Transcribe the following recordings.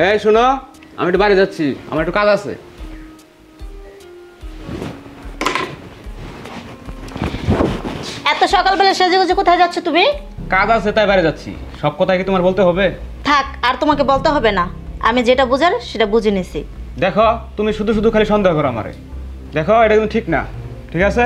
এই শোনো, আমি একটু বাইরে যাচ্ছি, আমার একটু কাজ আছে। এত সকালবেলা সেজেগুজে কোথায় যাচ্ছ তুমি? কাজ আছে তাই বাইরে যাচ্ছি। সব কথা কি তোমার বলতে হবে? থাক, আর তোমাকে বলতে হবে না, আমি যেটা বুঝার সেটা বুঝে নিছি। দেখো, তুমি শুধু শুধু খালি সন্দেহ করো আমারে। দেখো, এটা কিন্তু ঠিক না, ঠিক আছে?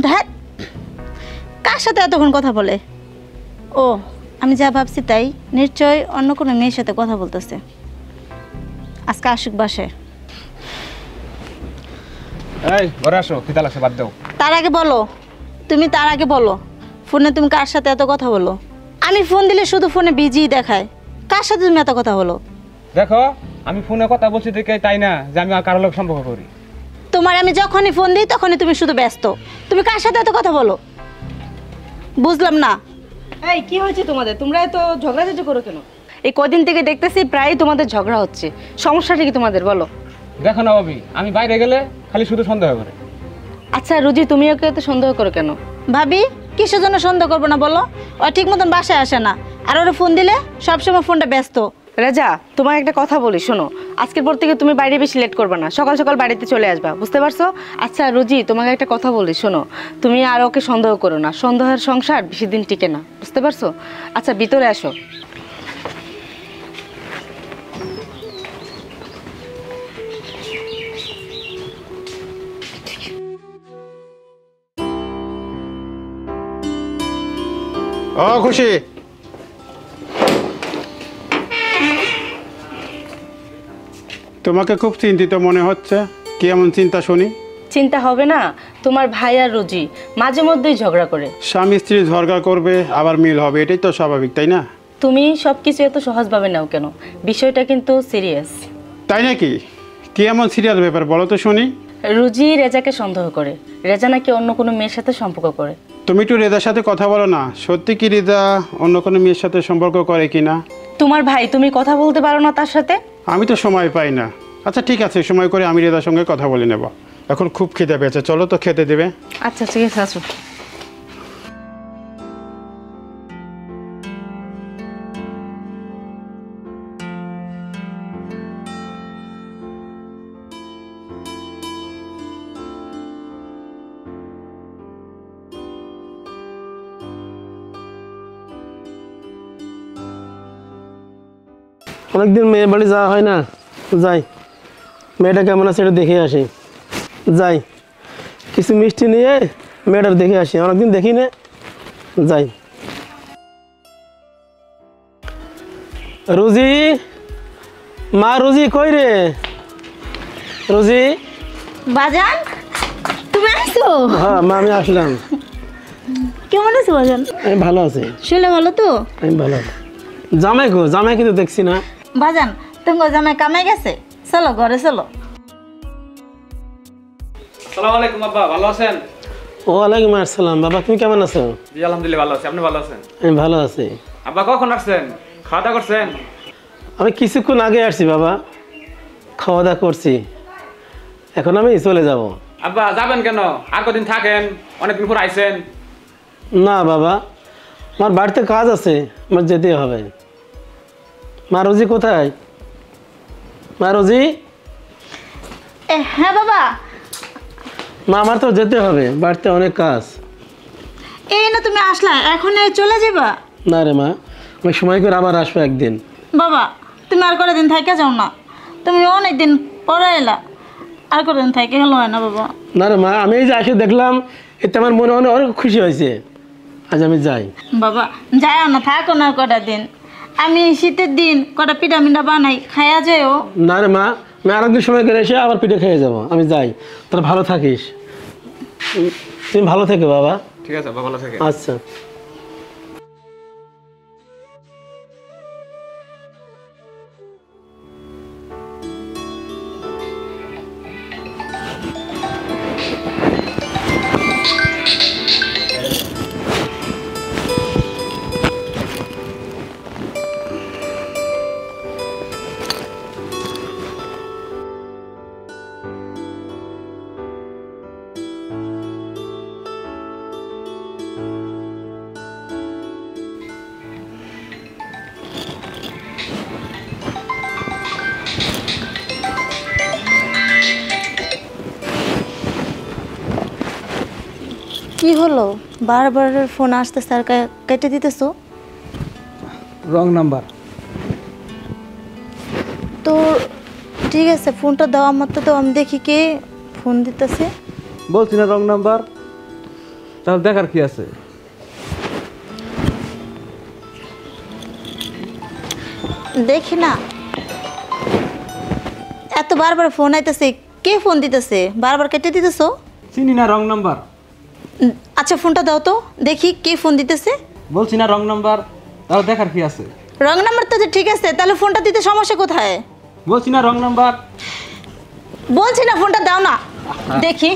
ধ্যাৎ, কার সাথে এতক্ষণ কথা বলে? ও, আমি যা ভাবছি তাই, নিশ্চয় অন্য কোনো মেয়ের সাথে কথা বলতেছে। আজকে আসুক বাসে। এই ঘরে আসো, খিদা লাগছে, বাদ দাও। তার আগে বলো, তুমি তার আগে বলো, ফোনে তুমি কার সাথে এত কথা বলো? আমি ফোন দিলে শুধু ফোনে বিজি দেখায়। কার সাথে তুমি এত কথা বলো? দেখো, আমি ফোনে কথা বলছি দেখে তাই না যে আমি আর কারোর লোক সম্পর্ক করি। তোমার আমি যখনই ফোন দিই তখনই তুমি শুধু ব্যস্ত। তুমি কার সাথে এত কথা বলো? বুঝলাম না। এই কি হয়েছে তোমাদের? তোমরা এত ঝগড়াঝাটি করো কেন? এই কদিন থেকে দেখতেছি প্রায় তোমাদের ঝগড়া হচ্ছে। সমস্যাটা কি তোমাদের বলো? দেখো না ভাবি, আমি বাইরে গেলে খালি শুধু সন্দেহ করে। আচ্ছা রুজি, তুমি ওকে এত সন্দেহ করো কেন? ভাবি, কিসের জন্য সন্দেহ করবো না বলো? ও ঠিক মতন বাসায় আসে না, আর ওরা ফোন দিলে সবসময় ফোনটা ব্যস্ত। রাজা, তোমার একটা কথা বলি শোনো, আজকের পর থেকে তুমি বাইরে বেশি লেট করবে না, সকাল সকাল বাড়িতে চলে আসবা, বুঝতে পারছো? আচ্ছা রুজি, তোমাকে একটা কথা বলি শোনো, তুমি আর ওকে সন্দেহ করো না, সন্দেহের সংসার বেশি দিন টিকে না, বুঝতে পারছো? আচ্ছা ভিতরে আসো। ও খুশি, তোমাকে খুব চিন্তিত মনে হচ্ছে। কি এমন চিন্তা শুনি? চিন্তা হবে না, তোমার ভাই আর রুজি মাঝে মধ্যেই ঝগড়া করে। স্বামী স্ত্রী ঝগড়া করবে আবার মিল হবে, এটাই তো স্বাভাবিক, তাই না? তুমি সব কিছু এত সহজভাবে নাও কেন? বিষয়টা কিন্তু সিরিয়াস। তাই নাকি? কি এমন সিরিয়াস ব্যাপার বলো তো শুনি। রুজি রেজাকে সন্দেহ করে, রেজা নাকি অন্য কোনো মেয়ের সাথে সম্পর্ক করে। তুমি একটু রেজার সাথে কথা বলো না, সত্যি কি রেজা অন্য কোনো মেয়ের সাথে সম্পর্ক করে কি না? তোমার ভাই, তুমি কথা বলতে পারো না তার সাথে? আমি তো সময় পাই না। আচ্ছা ঠিক আছে, সময় করে আমি রেজার সঙ্গে কথা বলে নেব। এখন খুব খিদে পেয়েছে, চলো তো খেতে দেবে। আচ্ছা ঠিক আছে, আসো। অনেকদিন মেয়ে বাড়ি যাওয়া হয় না, যাই মেয়েটা কেমন আছে এটা দেখে আসি। যাই কিছু মিষ্টি নিয়ে মেয়েটার দেখে আসি, অনেকদিন দেখি না, যাই। রুজি, মা রুজি কই রে? রুজি, বাজান, তুমি আসছো? হ্যাঁ মা, আমি আসলাম। কেমন আছো বাজান? আমি ভালো আছি। শুলে ভালো তো? আমি ভালো আছি। জামাই গো, জামাই কিন্তু দেখছি না। বাজান, তোমার জামাই কামাই গেছে, চলো ঘরে চলো। আসসালামু আলাইকুম আব্বা, ভালো আছেন? ওয়ালাইকুম আসসালাম। বাবা তুমি কেমন আছো? জি আলহামদুলিল্লাহ ভালো আছি, আপনি ভালো আছেন? আমি ভালো আছি। আব্বা কখন আসছেন? খাওয়া দাওয়া করছেন? আমি কিছুক্ষণ আগে আসছি বাবা, খাওয়া দাওয়া করছি, এখন আমি চলে যাব। আব্বা যাবেন কেন? আর কদিন থাকেন, অনেকদিন পর আইছেন। না বাবা, আমার বাড়িতে কাজ আছে, আমার যেতে হবে। মা রোজি কোথায়? মা রোজি? হ্যাঁ বাবা। মা আমার তো যেতে হবে, বাড়িতে অনেক কাজ। এই না তুমি আসলা, এখন চলে যাবা? না রে মা, অনেক সময় করে আবার আসবো একদিন। বাবা, তুমি আর কটা দিন থাইকা যাও না, তুমি অনেক দিন পরে এলা, আর কটা দিন থাইকে গেল হয় না বাবা? না রে মা, আমি এই যে এসে দেখলাম, এতে আমার মনে অনেক খুশি হয়েছে, আজ আমি যাই। বাবা যাও না, থাকো না কটা দিন, আমি শীতের দিন কটা পিঠা মিঠা বানাই, খাইয়া যাও। না রে মা, আমি আরেকদিন সময় করে এসে আবার পিঠে খেয়ে যাবো, আমি যাই। তোরা ভালো থাকিস, তুমি ভালো থেকো বাবা। ঠিক আছে আব্বা, ভালো থাকেন। আচ্ছা। কি হলো বারবার ফোন আসতেছে আর কেটে দিতেছো? Wrong number. তো ঠিক আছে ফোনটা দাও আমার, তো দাও, আমি দেখি কে ফোন দিতেছে। বলছি না রং নাম্বার, তাহলে দেখার কি আছে? দেখি না, এত বারবার ফোন আইতেছে, কে ফোন দিতেছে? বারবার কেটে দিতেছো। চিনি না রং নাম্বার। আচ্ছা ফোনটা দাও তো দেখি কে ফোন দিতেছে। বলছি না রং নাম্বার, তাহলে দেখার কি আছে? রং নাম্বার তো ঠিক আছে, তাহলে ফোনটা দিতে সমস্যা কোথায়? বলছি না রং নাম্বার। বলছি না ফোনটা দাও না দেখি।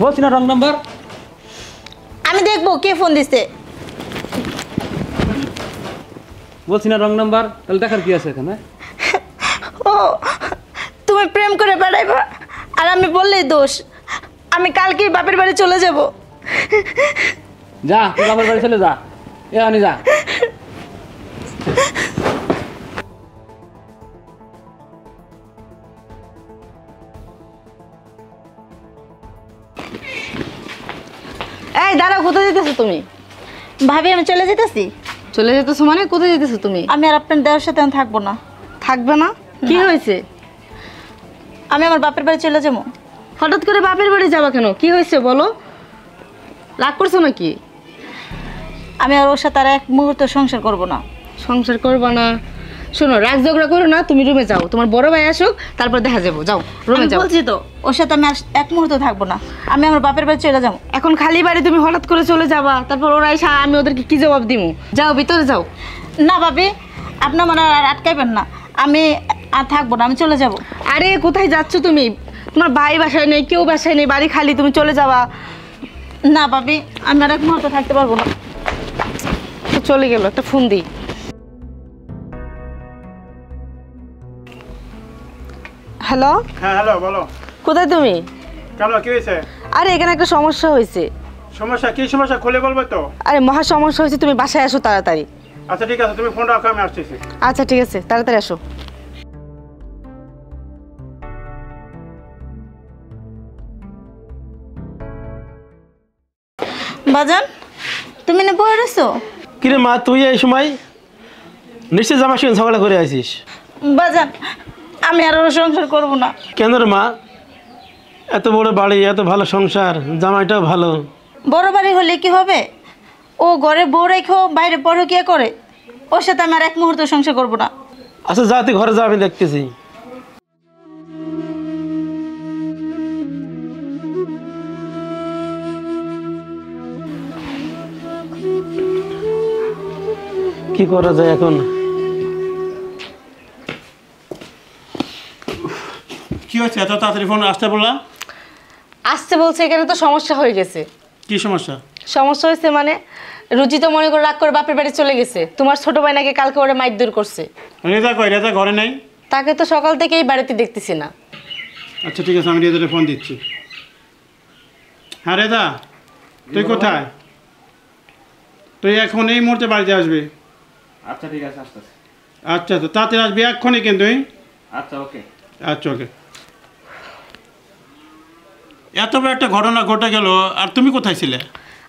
বলছি না রং নাম্বার। আমি দেখবো কে ফোন দিছে। বলছি না রং নাম্বার, তাহলে দেখার কি আছে এখানে? ও তুমি প্রেম করে বেড়াইবা আর আমি বললেই দোষ। আমি কালকেই বাপের বাড়ি চলে যাব। যা তুই বাপের বাড়ি চলে যা, এ আনি যা। এই দাঁড়াও, কোথায় যেতেছো তুমি? ভাবি আমি চলে যেতেছি। চলে যেতেছো মানে কোথায় যেতেছো তুমি? আমি আর আপনার দেওয়ার সাথে আমি থাকবো না। থাকবে না? কি হয়েছে? আমি আমার বাপের বাড়ি চলে যাবো। হঠাৎ করে বাপের বাড়ি যাবা কেন? কি হয়েছে বলো? রাগ করছো নাকি? আমি আর ওর সাথে আর এক মুহূর্ত সংসার করব না। সংসার করবা না? শোনো, রাগ ঝগড়া করো না, তুমি রুমে যাও, তোমার বড় ভাই আসুক, তারপর দেখা যাবো। যাও রুমে আমি যাও। বলছি তো ওর সাথে আমি আর এক মুহূর্ত থাকবো না। আমি আমার বাপের বাড়ি চলে যাবো। এখন খালি বাড়ি তুমি হঠাৎ করে চলে যাবা, তারপর ওরা এসে আমি ওদেরকে কি জবাব দিমু? যাও ভিতরে যাও। না ভাবি, আপনি আমার আর আটকাইবেন না। আমি আর থাকবো না, আমি চলে যাব। আরে কোথায় যাচ্ছ তুমি? তোমার ভাই বাসায় নেই, কেউ বাসায় নেই, বাড়ি খালি, তুমি চলে যাবা। না ভাবি, আমি আর এক মুহূর্ত থাকতে পারবো না। তো চলে গেল, একটা ফোন দিই। হ্যালো, হ্যাঁ হ্যালো, বলো। কোথায় তুমি? কেন, কি হয়েছে? আরে এখানে একটা সমস্যা হয়েছে। সমস্যা? কি সমস্যা খুলে বলবে তো? আরে মহা সমস্যা হয়েছে, তুমি বাসায় আসো তাড়াতাড়ি। আচ্ছা ঠিক আছে, তুমি ফোন রাখো, আমি আসতেছি। আচ্ছা ঠিক আছে, তাড়াতাড়ি আসো। বাজান তুমি না বয়ে রয়েছো? কিরে মা, তুই এই সময় নিশ্চয় জামার সঙ্গে ঝগড়া করে আসিস? বাজান আমি আর ওর সংসার করব না। কেন রে মা? এত বড় বাড়ি, এত ভালো সংসার, জামাইটাও ভালো। বড় বাড়ি হলে কি হবে? ও ঘরে বউ রেখো বাইরে পরকিয়া করে, ওর সাথে আমি আর এক মুহূর্ত সংসার করব না। আচ্ছা যা, তুই ঘরে যা, আমি দেখতেছি। কি করা যায় এখন? কি হয়েছে এত তাড়াতাড়ি ফোন আসতে বললাম? আসতে বলছে, এখানে তো সমস্যা হয়ে গেছে। কি সমস্যা? সমস্যা হয়েছে মানে, রুচি তো মনে করে রাগ করে বাপের বাড়ি চলে গেছে। তোমার ছোট ভাই নাকি কালকে ওরা মাইর করছে। রেজা কই? রেজা ঘরে নেই? তাকে তো সকাল থেকেই বাড়িতে দেখতেছি না। আচ্ছা ঠিক আছে, আমি রেজারে ফোন দিচ্ছি। হ্যাঁ রেজা, তুই কোথায়? তুই এখন এই মুহূর্তে বাড়িতে আসবি। আচ্ছা ঠিক আছে, আসতেছি। আচ্ছা, তো তাড়াতাড়ি আসবি এক্ষুনি কিন্তু। আচ্ছা ওকে। আচ্ছা ওকে। এত বড় একটা ঘটনা ঘটে গেল, আর তুমি কোথায় ছিলে?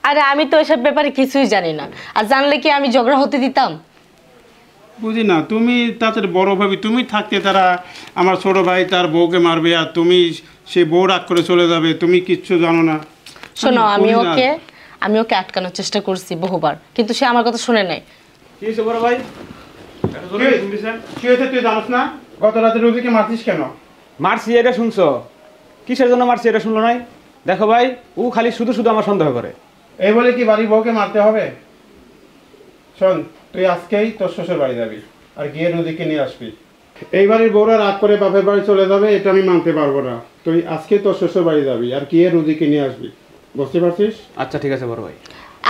আরে আমি তো এসব ব্যাপারে কিছুই জানি না, আর জানলে কি আমি ঝগড়া হতে দিতাম? বুঝি না, তুমি তাদের বড় ভাবি, তুমি থাকতে তারা আমার ছোট ভাই তার বউকে মারবে, আর তুমি সে বউ রাগ করে চলে যাবে, তুমি কিচ্ছু জানো না। শোনো, বুঝি না। আমি ওকে আটকানোর চেষ্টা করছি বহুবার, কিন্তু সে আমার কথা শুনে নাই। কি হয়েছে বড় ভাই? কি হয়েছে তুই জানোস না? গত রাতে রোগীকে মারছিস কেন? মারছি এটা শুনছো? কিসের জন্য মারছি এটা শুনলো নাই? দেখো ভাই, ও খালি শুধু শুধু আমার সন্দেহ করে। এই বলে কি বাড়ির বউকে মারতে হবে? শোন, তুই আজকেই তোর শ্বশুর বাড়ি যাবি, আর গিয়ে রোগীকে নিয়ে আসবি। এই বাড়ির বউরা রাগ করে বাপের বাড়ি চলে যাবে, এটা আমি মানতে পারবো না। তুই আজকে তোর শ্বশুর বাড়ি যাবি, আর গিয়ে রোগীকে নিয়ে আসবি। বুঝতে পারছিস? আচ্ছা ঠিক আছে বড় ভাই।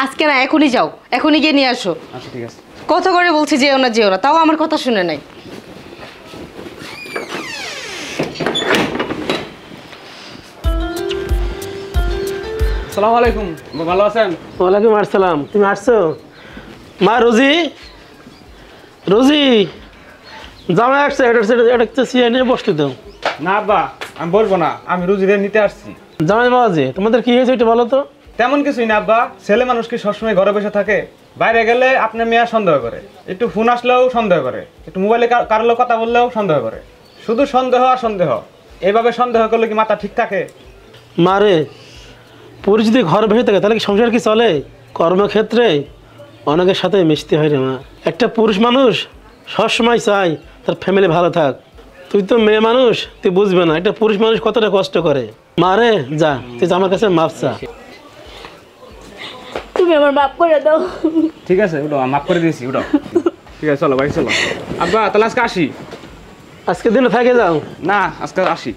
আজকে না, এখনই যাও, এখনই গিয়ে নিয়ে আসো। আচ্ছা ঠিক আছে। কথা করে বলছি যেও না যেও না, তাও আমার কথা শুনে নাই। আসসালামু আলাইকুম, ভালো আছেন? ওয়ালাইকুম আসসালাম। তুমি আসছো? মা রোজি, রোজি জামাই আসছে, এটা সিয়ে নিয়ে বসতে দাও। না আব্বা, আমি বলবো না, আমি রুজিরে নিতে আসছি। জামাই বাবা যে তোমাদের কি হয়েছে এটা বলো তো। তেমন কিছুই না আব্বা, ছেলে মানুষ কি সবসময় ঘরে বসে থাকে? বাইরে গেলে আপনার মেয়ে সন্দেহ করে, একটু ফোন আসলেও সন্দেহ করে, একটু মোবাইলে কারোর লোক কথা বললেও সন্দেহ করে। শুধু সন্দেহ আর সন্দেহ, এইভাবে সন্দেহ করলে কি মাথা ঠিক থাকে? মারে পুরুষ যদি ঘর বসে থাকে তাহলে কি সংসার কি চলে? কর্মক্ষেত্রে অনেকের সাথে মিশতে হয় রে মা। একটা পুরুষ মানুষ সবসময় চায় তার ফ্যামিলি ভালো থাক। তুই তো মেয়ে মানুষ, তুই বুঝবে না একটা পুরুষ মানুষ কতটা কষ্ট করে। মারে যা, তুই আমার কাছে মাপ চা। তুমি আমার মাফ করে দাও। ঠিক আছে, উঠো, মাফ করে দিয়েছি, উঠো। ঠিক আছে, চলো বাড়ি চলো। আব্বা তাহলে আজকে আসি। আজকে দিনে থাকে যাও। না, আজকে আসি।